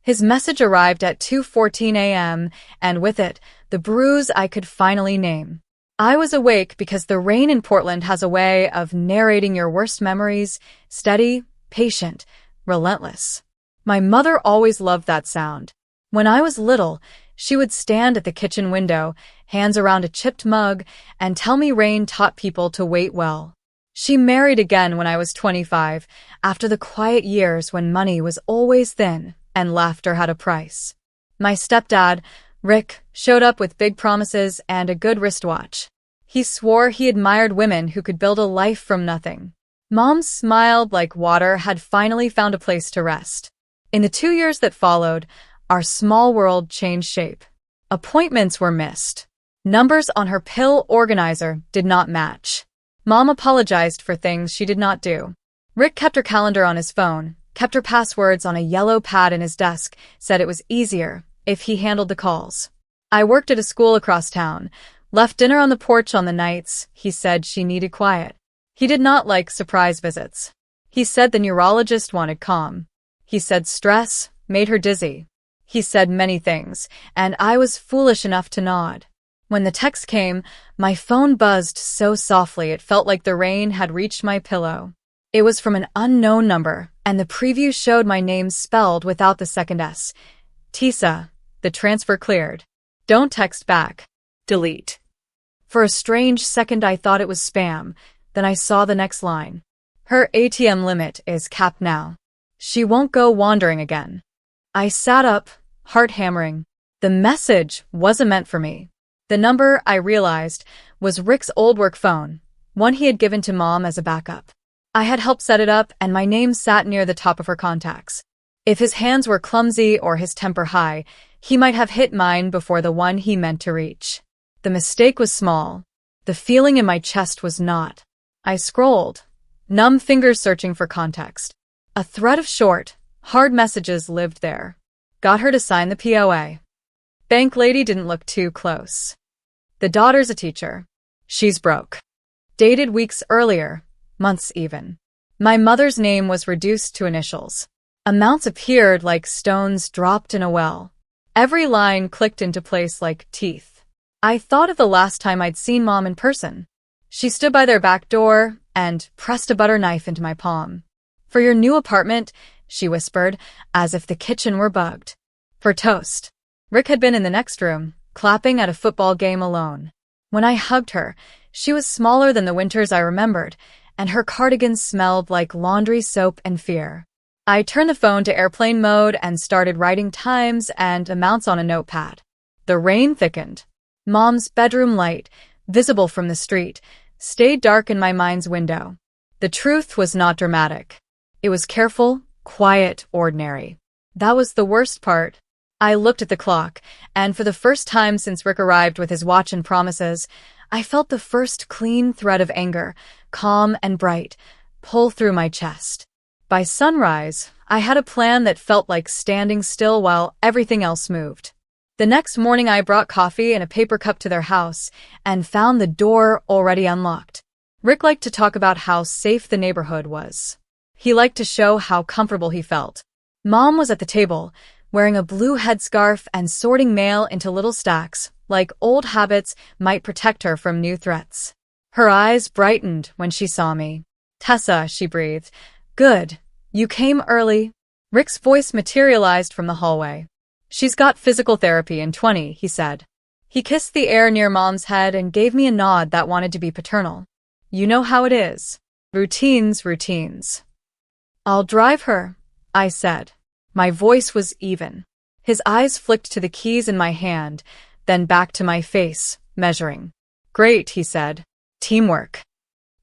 His message arrived at 2:14 a.m., and with it, the bruise I could finally name. I was awake because the rain in Portland has a way of narrating your worst memories, steady, patient, relentless. My mother always loved that sound. When I was little, she would stand at the kitchen window, hands around a chipped mug, and tell me rain taught people to wait well. She married again when I was 25, after the quiet years when money was always thin and laughter had a price. My stepdad, Rick, showed up with big promises and a good wristwatch. He swore he admired women who could build a life from nothing. Mom smiled like water had finally found a place to rest. In the 2 years that followed, our small world changed shape. Appointments were missed. Numbers on her pill organizer did not match. Mom apologized for things she did not do. Rick kept her calendar on his phone, kept her passwords on a yellow pad in his desk, said it was easier if he handled the calls. I worked at a school across town, left dinner on the porch on the nights he said she needed quiet. He did not like surprise visits. He said the neurologist wanted calm. He said stress made her dizzy. He said many things, and I was foolish enough to nod. When the text came, my phone buzzed so softly it felt like the rain had reached my pillow. It was from an unknown number, and the preview showed my name spelled without the second S. Tessa, the transfer cleared. Don't text back. Delete. For a strange second I thought it was spam, then I saw the next line. Her ATM limit is capped now. She won't go wandering again. I sat up, heart hammering. The message wasn't meant for me. The number, I realized, was Rick's old work phone, one he had given to Mom as a backup. I had helped set it up, and my name sat near the top of her contacts. If his hands were clumsy or his temper high, he might have hit mine before the one he meant to reach. The mistake was small. The feeling in my chest was not. I scrolled, numb fingers searching for context. A thread of short, hard messages lived there. Got her to sign the POA. Bank lady didn't look too close. The daughter's a teacher. She's broke. Dated weeks earlier, months even. My mother's name was reduced to initials. Amounts appeared like stones dropped in a well. Every line clicked into place like teeth. I thought of the last time I'd seen Mom in person. She stood by their back door and pressed a butter knife into my palm. For your new apartment, she whispered, as if the kitchen were bugged. For toast. Rick had been in the next room, clapping at a football game alone. When I hugged her, she was smaller than the winters I remembered, and her cardigan smelled like laundry soap and fear. I turned the phone to airplane mode and started writing times and amounts on a notepad. The rain thickened. Mom's bedroom light, visible from the street, stayed dark in my mind's window. The truth was not dramatic. It was careful, quiet, ordinary. That was the worst part. I looked at the clock, and for the first time since Rick arrived with his watch and promises, I felt the first clean thread of anger, calm and bright, pull through my chest. By sunrise, I had a plan that felt like standing still while everything else moved. The next morning I brought coffee and a paper cup to their house and found the door already unlocked. Rick liked to talk about how safe the neighborhood was. He liked to show how comfortable he felt. Mom was at the table, wearing a blue headscarf and sorting mail into little stacks, like old habits might protect her from new threats. Her eyes brightened when she saw me. Tessa, she breathed. Good. You came early. Rick's voice materialized from the hallway. She's got physical therapy in 20, he said. He kissed the air near Mom's head and gave me a nod that wanted to be paternal. You know how it is. Routines. I'll drive her, I said. My voice was even. His eyes flicked to the keys in my hand, then back to my face, measuring. Great, he said. Teamwork.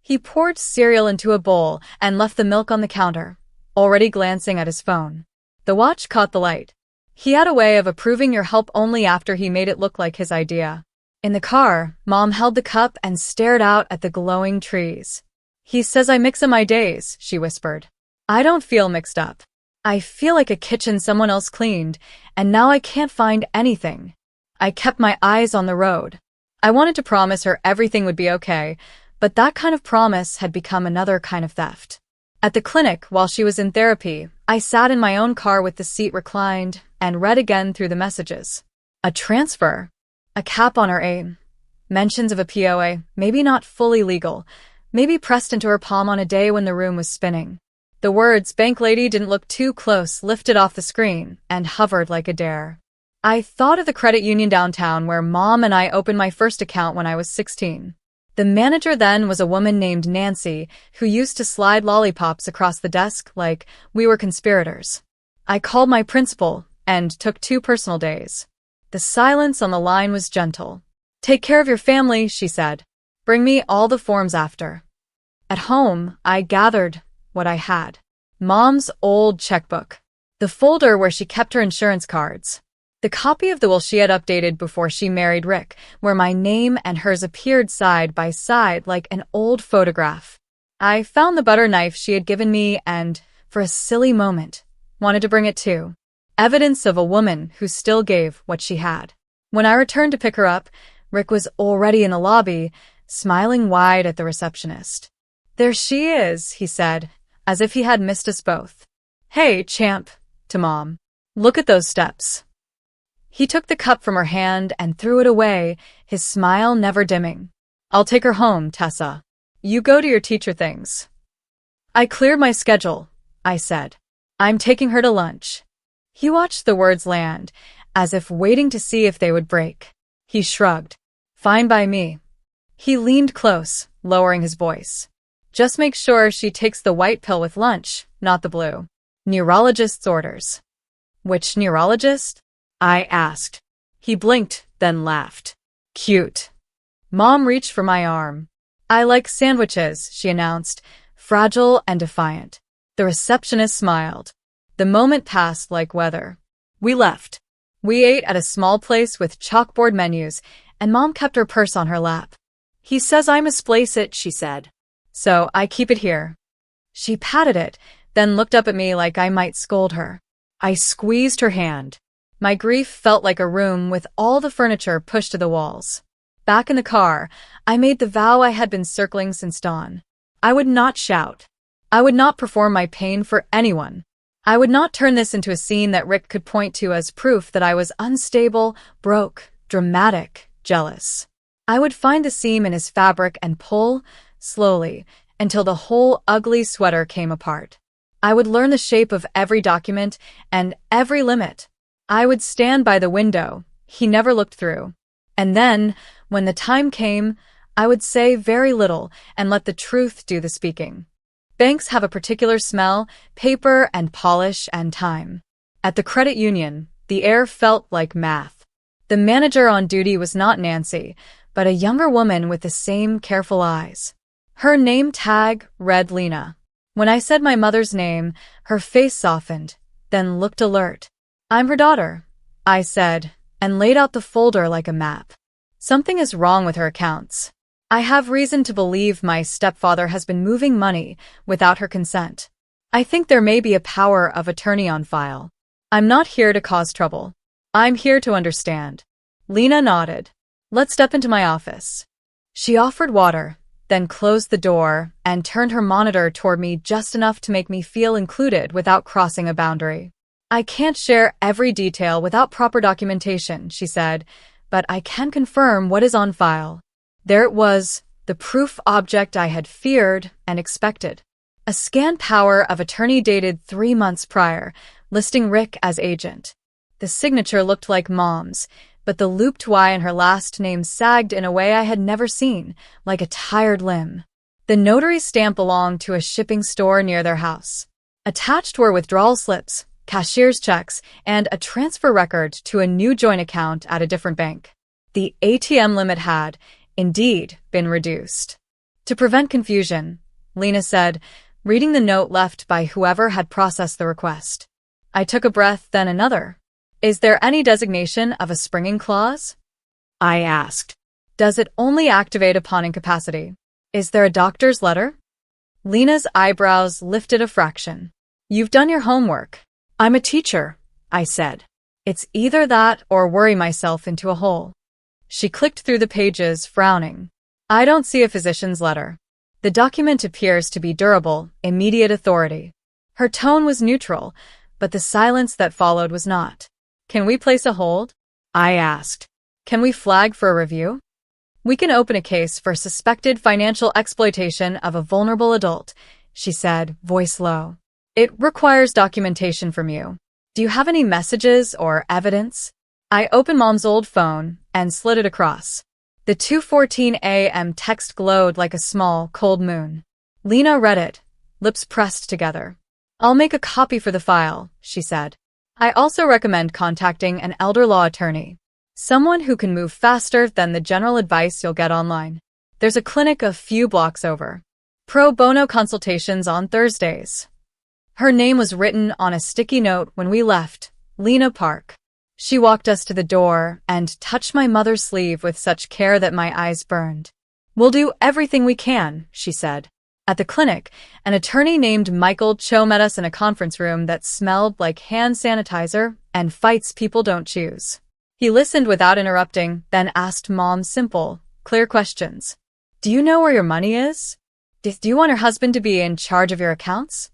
He poured cereal into a bowl and left the milk on the counter, already glancing at his phone. The watch caught the light. He had a way of approving your help only after he made it look like his idea. In the car, Mom held the cup and stared out at the glowing trees. He says I mix up my days, she whispered. I don't feel mixed up. I feel like a kitchen someone else cleaned, and now I can't find anything. I kept my eyes on the road. I wanted to promise her everything would be okay, but that kind of promise had become another kind of theft. At the clinic, while she was in therapy, I sat in my own car with the seat reclined and read again through the messages. A transfer. A cap on her aim. Mentions of a POA, maybe not fully legal, maybe pressed into her palm on a day when the room was spinning. The words "bank lady" didn't look too close, lifted off the screen, and hovered like a dare. I thought of the credit union downtown where Mom and I opened my first account when I was 16. The manager then was a woman named Nancy who used to slide lollipops across the desk like we were conspirators. I called my principal and took 2 personal days. The silence on the line was gentle. "Take care of your family," she said. "Bring me all the forms after." At home, I gathered what I had. Mom's old checkbook. The folder where she kept her insurance cards. The copy of the will she had updated before she married Rick, where my name and hers appeared side by side like an old photograph. I found the butter knife she had given me and, for a silly moment, wanted to bring it too. Evidence of a woman who still gave what she had. When I returned to pick her up, Rick was already in the lobby, smiling wide at the receptionist. "There she is," he said, as if he had missed us both. "Hey, champ," to Mom. "Look at those steps." He took the cup from her hand and threw it away, his smile never dimming. "I'll take her home, Tessa. You go to your teacher things." "I cleared my schedule," I said. "I'm taking her to lunch." He watched the words land, as if waiting to see if they would break. He shrugged. "Fine by me." He leaned close, lowering his voice. "Just make sure she takes the white pill with lunch, not the blue. Neurologist's orders." "Which neurologist?" I asked. He blinked, then laughed. "Cute." Mom reached for my arm. "I like sandwiches," she announced, fragile and defiant. The receptionist smiled. The moment passed like weather. We left. We ate at a small place with chalkboard menus, and Mom kept her purse on her lap. "He says I misplace it," she said. "So I keep it here." She patted it, then looked up at me like I might scold her. I squeezed her hand. My grief felt like a room with all the furniture pushed to the walls. Back in the car, I made the vow I had been circling since dawn. I would not shout. I would not perform my pain for anyone. I would not turn this into a scene that Rick could point to as proof that I was unstable, broke, dramatic, jealous. I would find the seam in his fabric and pull, slowly, until the whole ugly sweater came apart. I would learn the shape of every document and every limit. I would stand by the window he never looked through. And then, when the time came, I would say very little and let the truth do the speaking. Banks have a particular smell, paper and polish and time. At the credit union, the air felt like math. The manager on duty was not Nancy, but a younger woman with the same careful eyes. Her name tag read Lena. When I said my mother's name, her face softened, then looked alert. "I'm her daughter," I said, and laid out the folder like a map. "Something is wrong with her accounts. I have reason to believe my stepfather has been moving money without her consent. I think there may be a power of attorney on file. I'm not here to cause trouble. I'm here to understand." Lena nodded. "Let's step into my office." She offered water, then closed the door and turned her monitor toward me just enough to make me feel included without crossing a boundary. "I can't share every detail without proper documentation," she said, "but I can confirm what is on file." There it was, the proof object I had feared and expected. A scanned power of attorney dated 3 months prior, listing Rick as agent. The signature looked like Mom's, but the looped Y in her last name sagged in a way I had never seen, like a tired limb. The notary's stamp belonged to a shipping store near their house. Attached were withdrawal slips, cashier's checks, and a transfer record to a new joint account at a different bank. The ATM limit had, indeed, been reduced. To prevent confusion, Lena said, reading the note left by whoever had processed the request. I took a breath, then another. "Is there any designation of a springing clause?" I asked. "Does it only activate upon incapacity? Is there a doctor's letter?" Lena's eyebrows lifted a fraction. "You've done your homework." "I'm a teacher," I said. "It's either that or worry myself into a hole." She clicked through the pages, frowning. "I don't see a physician's letter." The document appears to be durable, immediate authority. Her tone was neutral, but the silence that followed was not. Can we place a hold? I asked. Can we flag for a review? We can open a case for suspected financial exploitation of a vulnerable adult, she said, voice low. It requires documentation from you. Do you have any messages or evidence? I opened Mom's old phone and slid it across. The 2:14 a.m. text glowed like a small, cold moon. Lena read it, lips pressed together. I'll make a copy for the file, she said. I also recommend contacting an elder law attorney. Someone who can move faster than the general advice you'll get online. There's a clinic a few blocks over. Pro bono consultations on Thursdays. Her name was written on a sticky note when we left, Lena Park. She walked us to the door and touched my mother's sleeve with such care that my eyes burned. We'll do everything we can, she said. At the clinic, an attorney named Michael Cho met us in a conference room that smelled like hand sanitizer and fights people don't choose. He listened without interrupting, then asked Mom simple, clear questions. Do you know where your money is? Do you want your husband to be in charge of your accounts?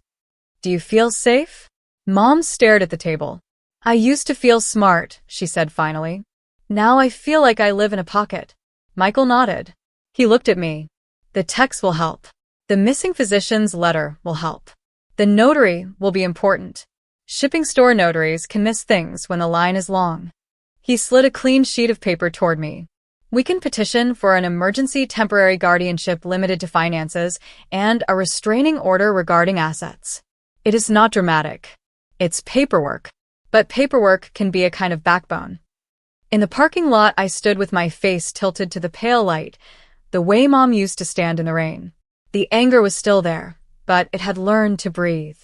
Do you feel safe? Mom stared at the table. I used to feel smart, she said finally. Now I feel like I live in a pocket. Michael nodded. He looked at me. The text will help. The missing physician's letter will help. The notary will be important. Shipping store notaries can miss things when the line is long. He slid a clean sheet of paper toward me. We can petition for an emergency temporary guardianship limited to finances and a restraining order regarding assets. It is not dramatic. It's paperwork. But paperwork can be a kind of backbone. In the parking lot, I stood with my face tilted to the pale light, the way Mom used to stand in the rain. The anger was still there, but it had learned to breathe.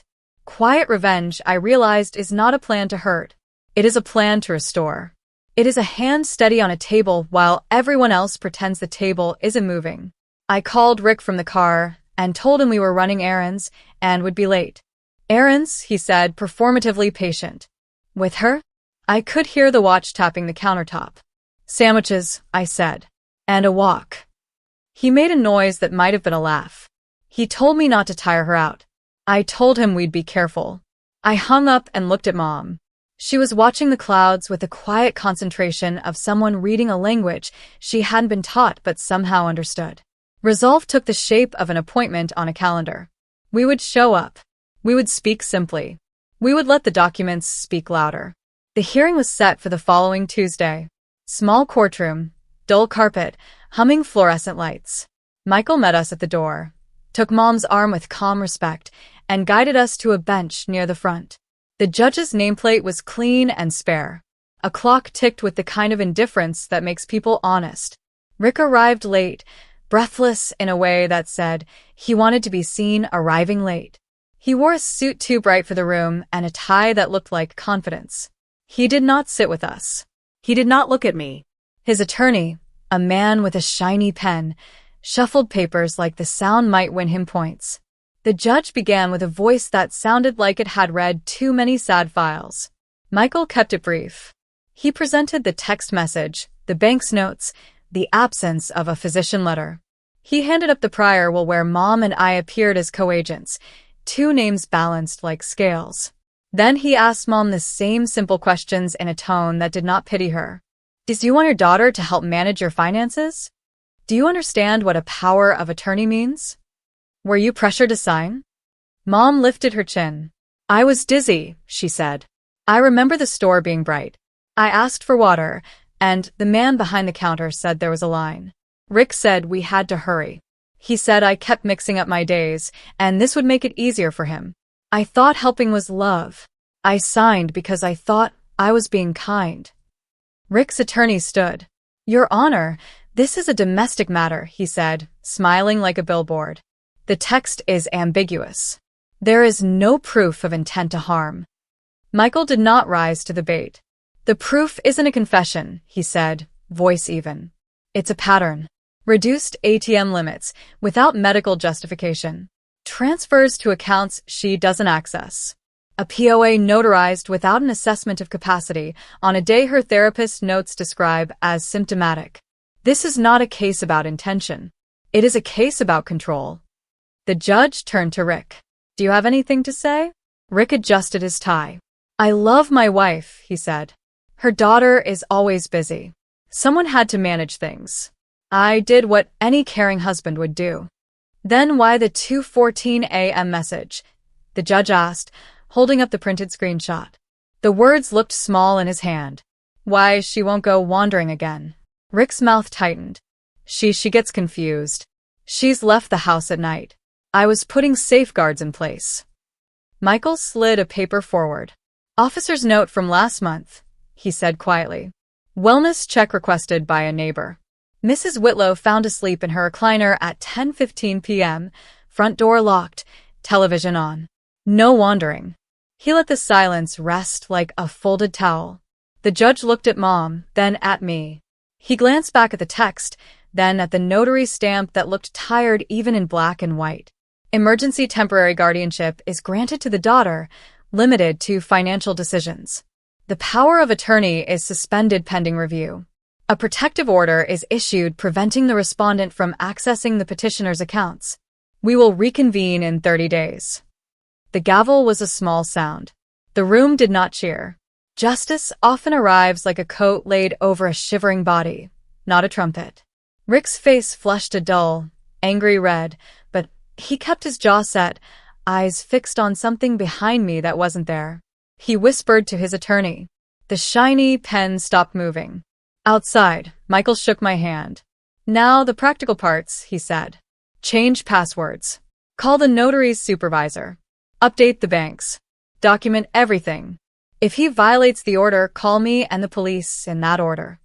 Quiet revenge, I realized, is not a plan to hurt. It is a plan to restore. It is a hand steady on a table while everyone else pretends the table isn't moving. I called Rick from the car and told him we were running errands and would be late. Errands, he said, performatively patient. With her? I could hear the watch tapping the countertop. Sandwiches, I said. And a walk. He made a noise that might have been a laugh. He told me not to tire her out. I told him we'd be careful. I hung up and looked at Mom. She was watching the clouds with the quiet concentration of someone reading a language she hadn't been taught but somehow understood. Resolve took the shape of an appointment on a calendar. We would show up. We would speak simply. We would let the documents speak louder. The hearing was set for the following Tuesday. Small courtroom, dull carpet, humming fluorescent lights. Michael met us at the door, took Mom's arm with calm respect, and guided us to a bench near the front. The judge's nameplate was clean and spare. A clock ticked with the kind of indifference that makes people honest. Rick arrived late, breathless in a way that said he wanted to be seen arriving late. He wore a suit too bright for the room and a tie that looked like confidence. He did not sit with us. He did not look at me. His attorney, a man with a shiny pen, shuffled papers like the sound might win him points. The judge began with a voice that sounded like it had read too many sad files. Michael kept it brief. He presented the text message, the bank's notes, the absence of a physician letter. He handed up the prior will where Mom and I appeared as co-agents, two names balanced like scales. Then he asked Mom the same simple questions in a tone that did not pity her. Do you want your daughter to help manage your finances? Do you understand what a power of attorney means? Were you pressured to sign? Mom lifted her chin. I was dizzy, she said. I remember the store being bright. I asked for water, and the man behind the counter said there was a line. Rick said we had to hurry. He said I kept mixing up my days, and this would make it easier for him. I thought helping was love. I signed because I thought I was being kind. Rick's attorney stood. Your Honor, this is a domestic matter, he said, smiling like a billboard. The text is ambiguous. There is no proof of intent to harm. Michael did not rise to the bait. The proof isn't a confession, he said, voice even. It's a pattern. Reduced ATM limits, without medical justification. Transfers to accounts she doesn't access. A POA notarized without an assessment of capacity on a day her therapist notes describe as symptomatic. This is not a case about intention. It is a case about control. The judge turned to Rick. Do you have anything to say? Rick adjusted his tie. I love my wife, he said. Her daughter is always busy. Someone had to manage things. I did what any caring husband would do. Then why the 2:14 a.m. message? The judge asked, holding up the printed screenshot. The words looked small in his hand. Why she won't go wandering again. Rick's mouth tightened. She gets confused. She's left the house at night. I was putting safeguards in place. Michael slid a paper forward. Officer's note from last month, he said quietly. Wellness check requested by a neighbor. Mrs. Whitlow found asleep in her recliner at 10:15 p.m., front door locked, television on. No wandering. He let the silence rest like a folded towel. The judge looked at Mom, then at me. He glanced back at the text, then at the notary stamp that looked tired even in black and white. Emergency temporary guardianship is granted to the daughter, limited to financial decisions. The power of attorney is suspended pending review. A protective order is issued preventing the respondent from accessing the petitioner's accounts. We will reconvene in 30 days. The gavel was a small sound. The room did not cheer. Justice often arrives like a coat laid over a shivering body, not a trumpet. Rick's face flushed a dull, angry red, but he kept his jaw set, eyes fixed on something behind me that wasn't there. He whispered to his attorney. The shiny pen stopped moving. Outside, Michael shook my hand. Now the practical parts, he said. Change passwords. Call the notary's supervisor. Update the banks. Document everything. If he violates the order, call me and the police in that order.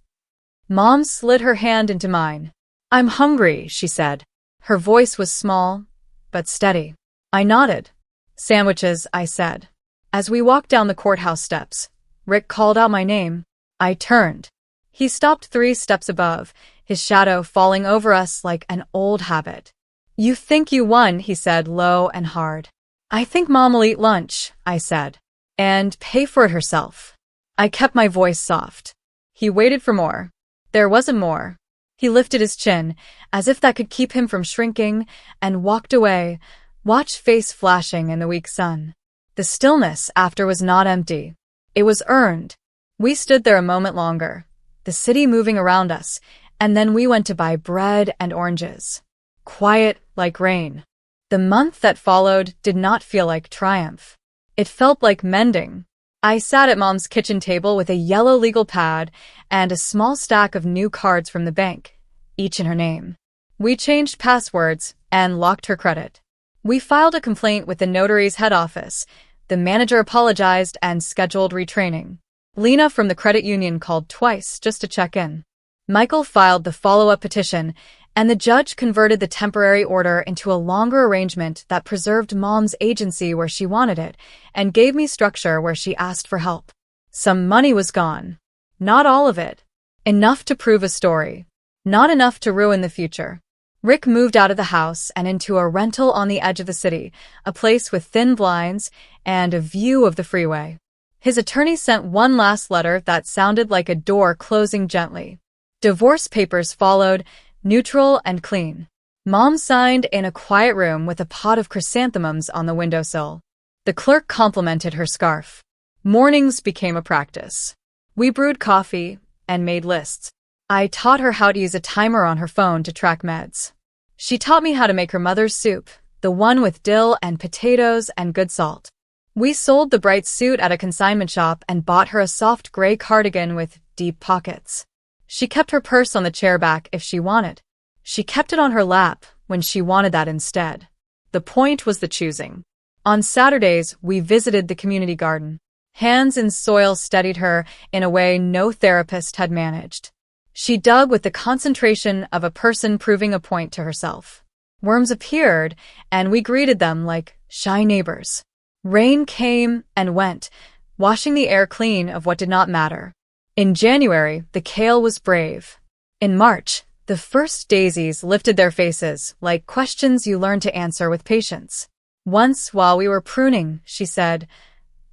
Mom slid her hand into mine. I'm hungry, she said. Her voice was small, but steady. I nodded. Sandwiches, I said. As we walked down the courthouse steps, Rick called out my name. I turned. He stopped 3 steps above, his shadow falling over us like an old habit. You think you won, he said low and hard. I think Mom will eat lunch, I said, and pay for it herself. I kept my voice soft. He waited for more. There wasn't more. He lifted his chin, as if that could keep him from shrinking, and walked away, watch face flashing in the weak sun. The stillness after was not empty. It was earned. We stood there a moment longer, the city moving around us, and then we went to buy bread and oranges. Quiet like rain. The month that followed did not feel like triumph. It felt like mending. I sat at Mom's kitchen table with a yellow legal pad and a small stack of new cards from the bank, each in her name. We changed passwords and locked her credit. We filed a complaint with the notary's head office. The manager apologized and scheduled retraining. Lena from the credit union called twice just to check in. Michael filed the follow-up petition, and the judge converted the temporary order into a longer arrangement that preserved Mom's agency where she wanted it and gave me structure where she asked for help. Some money was gone. Not all of it. Enough to prove a story. Not enough to ruin the future. Rick moved out of the house and into a rental on the edge of the city, a place with thin blinds and a view of the freeway. His attorney sent one last letter that sounded like a door closing gently. Divorce papers followed, neutral and clean. Mom signed in a quiet room with a pot of chrysanthemums on the windowsill. The clerk complimented her scarf. Mornings became a practice. We brewed coffee and made lists. I taught her how to use a timer on her phone to track meds. She taught me how to make her mother's soup, the one with dill and potatoes and good salt. We sold the bright suit at a consignment shop and bought her a soft gray cardigan with deep pockets. She kept her purse on the chair back if she wanted. She kept it on her lap when she wanted that instead. The point was the choosing. On Saturdays, we visited the community garden. Hands in soil steadied her in a way no therapist had managed. She dug with the concentration of a person proving a point to herself. Worms appeared, and we greeted them like shy neighbors. Rain came and went, washing the air clean of what did not matter. In January, the kale was brave. In March, the first daisies lifted their faces like questions you learn to answer with patience. Once, while we were pruning, she said,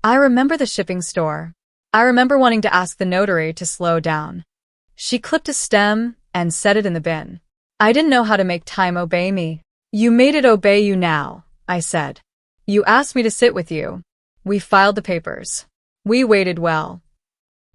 I remember the shipping store. I remember wanting to ask the notary to slow down. She clipped a stem and set it in the bin. I didn't know how to make time obey me. You made it obey you now, I said. You asked me to sit with you. We filed the papers. We waited well.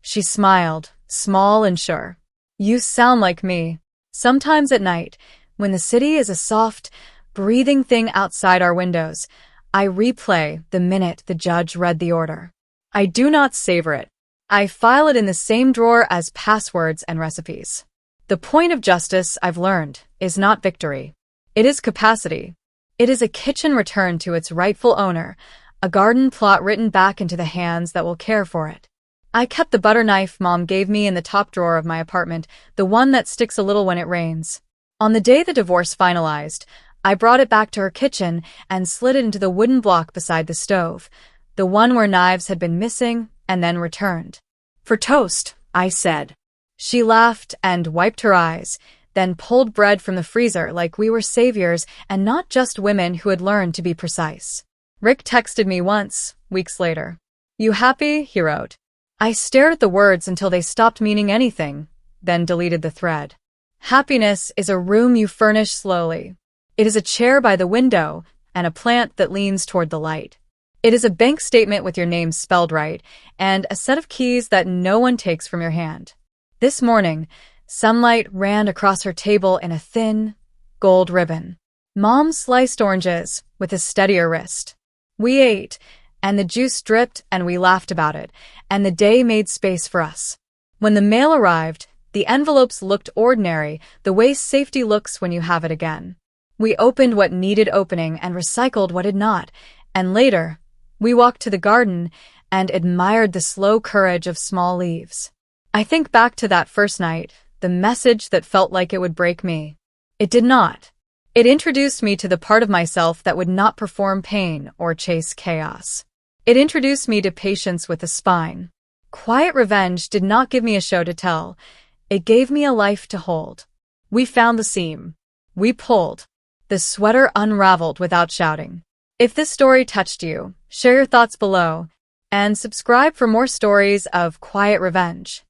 She smiled, small and sure. You sound like me. Sometimes at night, when the city is a soft, breathing thing outside our windows, I replay the minute the judge read the order. I do not savor it. I file it in the same drawer as passwords and recipes. The point of justice, I've learned, is not victory. It is capacity. It is a kitchen returned to its rightful owner, a garden plot written back into the hands that will care for it. I kept the butter knife Mom gave me in the top drawer of my apartment, the one that sticks a little when it rains. On the day the divorce finalized, I brought it back to her kitchen and slid it into the wooden block beside the stove, the one where knives had been missing and then returned. For toast, I said. She laughed and wiped her eyes, then pulled bread from the freezer like we were saviors and not just women who had learned to be precise. Rick texted me once, weeks later. You happy? He wrote. I stared at the words until they stopped meaning anything, then deleted the thread. Happiness is a room you furnish slowly. It is a chair by the window and a plant that leans toward the light. It is a bank statement with your name spelled right and a set of keys that no one takes from your hand. This morning, sunlight ran across her table in a thin, gold ribbon. Mom sliced oranges with a steadier wrist. We ate, and the juice dripped and we laughed about it, and the day made space for us. When the mail arrived, the envelopes looked ordinary, the way safety looks when you have it again. We opened what needed opening and recycled what had not, and later, we walked to the garden and admired the slow courage of small leaves. I think back to that first night, the message that felt like it would break me. It did not. It introduced me to the part of myself that would not perform pain or chase chaos. It introduced me to patience with a spine. Quiet revenge did not give me a show to tell. It gave me a life to hold. We found the seam. We pulled. The sweater unraveled without shouting. If this story touched you, share your thoughts below and subscribe for more stories of quiet revenge.